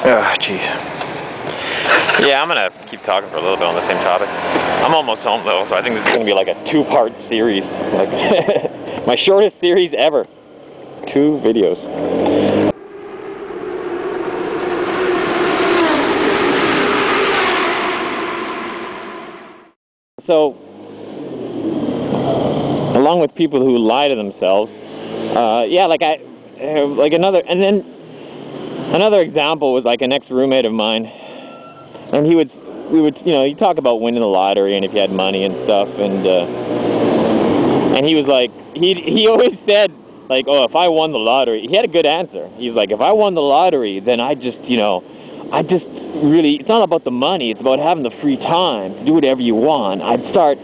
Jeez. Yeah, I'm gonna keep talking for a little bit on the same topic. I'm almost home though, so I think this is gonna be like a 2-part series. Like my shortest series ever. 2 videos. So, along with people who lie to themselves, yeah, like another example was like an ex-roommate of mine, and we would, you know, you talk about winning the lottery and if you had money and stuff, and he was like, he always said, like, oh, if I won the lottery, he had a good answer. He's like, if I won the lottery, then I just, you know, really, it's not about the money, it's about having the free time to do whatever you want. I'd start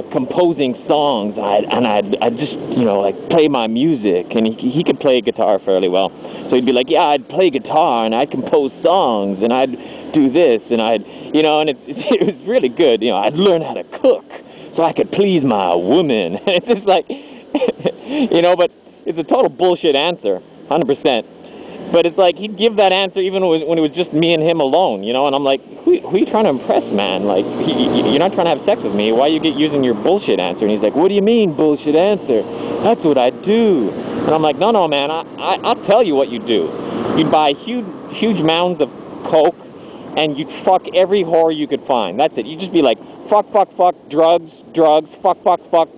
composing songs, I'd just, you know, like play my music, and he could play guitar fairly well. So he'd be like, yeah, I'd play guitar, and I'd compose songs, and I'd do this, and you know, and it was really good. You know, I'd learn how to cook, so I could please my woman. And it's just like, you know, but it's a total bullshit answer, 100%. But it's like, he'd give that answer even when it was just me and him alone, you know? And I'm like, who are you trying to impress, man? Like, you're not trying to have sex with me. Why you using your bullshit answer? And he's like, what do you mean, bullshit answer? That's what I do. And I'm like, no, man, I'll tell you what you do. You'd buy huge mounds of coke, and you'd fuck every whore you could find. That's it. You'd just be like, fuck, drugs, fuck,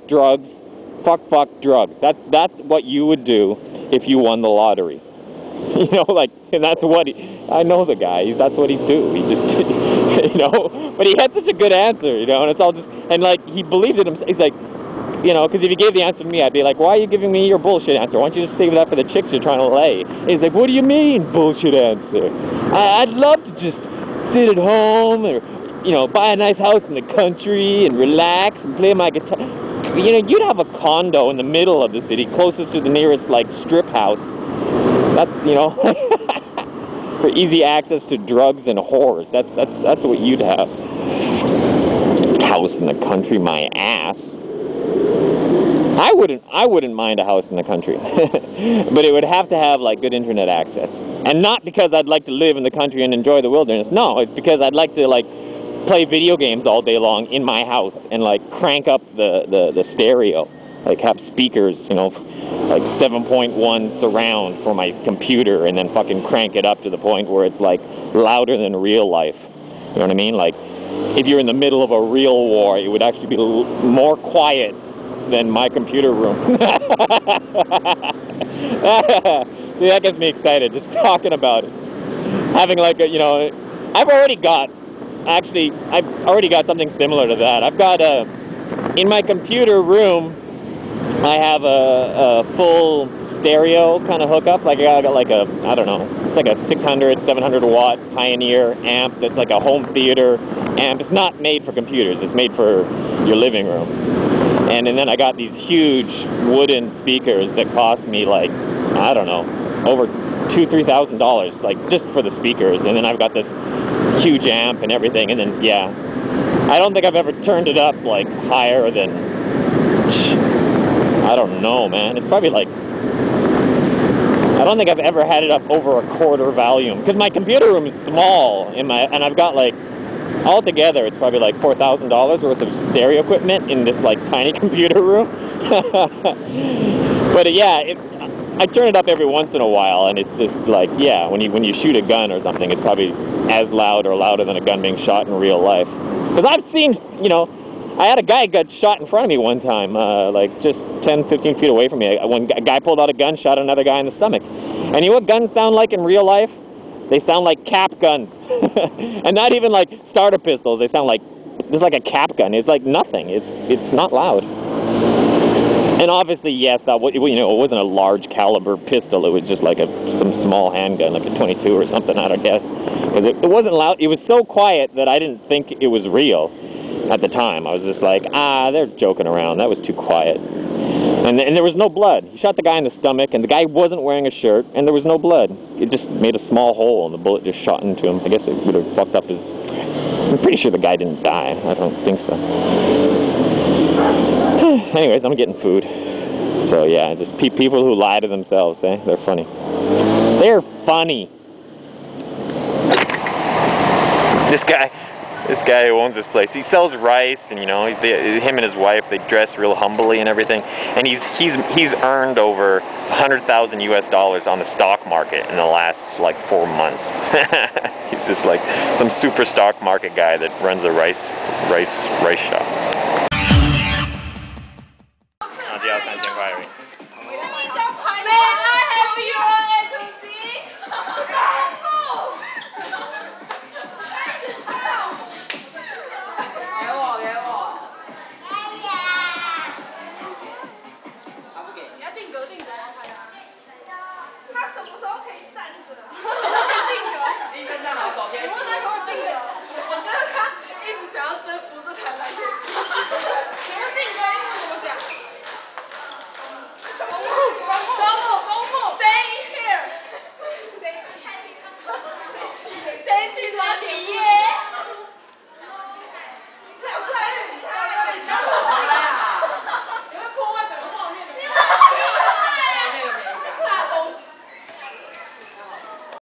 drugs, fuck, drugs. That's what you would do if you won the lottery. You know, like, and that's what I know the guy, that's what he'd do. He just, you know, but he had such a good answer, you know, and it's all just, and like, he believed it himself. He's like, you know, because if he gave the answer to me, I'd be like, why are you giving me your bullshit answer? Why don't you just save that for the chicks you're trying to lay? And he's like, what do you mean, bullshit answer? I'd love to just sit at home, or, you know, buy a nice house in the country and relax and play my guitar. You know, you'd have a condo in the middle of the city, closest to the nearest, like, strip house. That's, you know, for easy access to drugs and whores. That's what you'd have. House in the country, my ass. I wouldn't mind a house in the country, but it would have to have like good internet access, and not because I'd like to live in the country and enjoy the wilderness. No, it's because I'd like to like play video games all day long in my house and like crank up the stereo. Like have speakers, you know, like 7.1 surround for my computer, and then fucking crank it up to the point where it's like louder than real life. You know what I mean? Like if you're in the middle of a real war, it would actually be more quiet than my computer room. See, that gets me excited just talking about it. Having like a, you know, I've already got something similar to that. I've got in my computer room, I have a full stereo kind of hookup. Like I got like a, I don't know, it's like a 600, 700 watt Pioneer amp that's like a home theater amp. It's not made for computers, it's made for your living room. And then I got these huge wooden speakers that cost me like, I don't know, over $2,000-$3,000, like just for the speakers. And then I've got this huge amp and everything. And then, yeah, I don't think I've ever turned it up like higher than, I don't know, man. It's probably like, I don't think I've ever had it up over a quarter volume, because my computer room is small and I've got like, altogether it's probably like $4,000 worth of stereo equipment in this like tiny computer room. But yeah, I turn it up every once in a while, and it's just like, yeah, when you shoot a gun or something, it's probably as loud or louder than a gun being shot in real life. Because I've seen, you know, I had a guy got shot in front of me one time, like just 10, 15 feet away from me. When a guy pulled out a gun, shot another guy in the stomach. And you know what guns sound like in real life? They sound like cap guns. And not even like starter pistols. They sound like, just like a cap gun. It's like nothing. It's not loud. And obviously, yes, that, you know, it wasn't a large caliber pistol. It was just like some small handgun, like a 22 or something, I don't guess. Because it wasn't loud. It was so quiet that I didn't think it was real at the time. I was just like, they're joking around. That was too quiet. And there was no blood. He shot the guy in the stomach, and the guy wasn't wearing a shirt, and there was no blood. It just made a small hole, and the bullet just shot into him. I guess it would have fucked up his... I'm pretty sure the guy didn't die. I don't think so. Anyways, I'm getting food. So yeah, just people who lie to themselves, eh? They're funny. They're funny. This guy who owns this place, he sells rice, and you know, him and his wife, they dress real humbly and everything. And he's earned over $100,000 on the stock market in the last like 4 months. He's just like some super stock market guy that runs a rice shop. 然后就要3000块而已。 谁去抓你？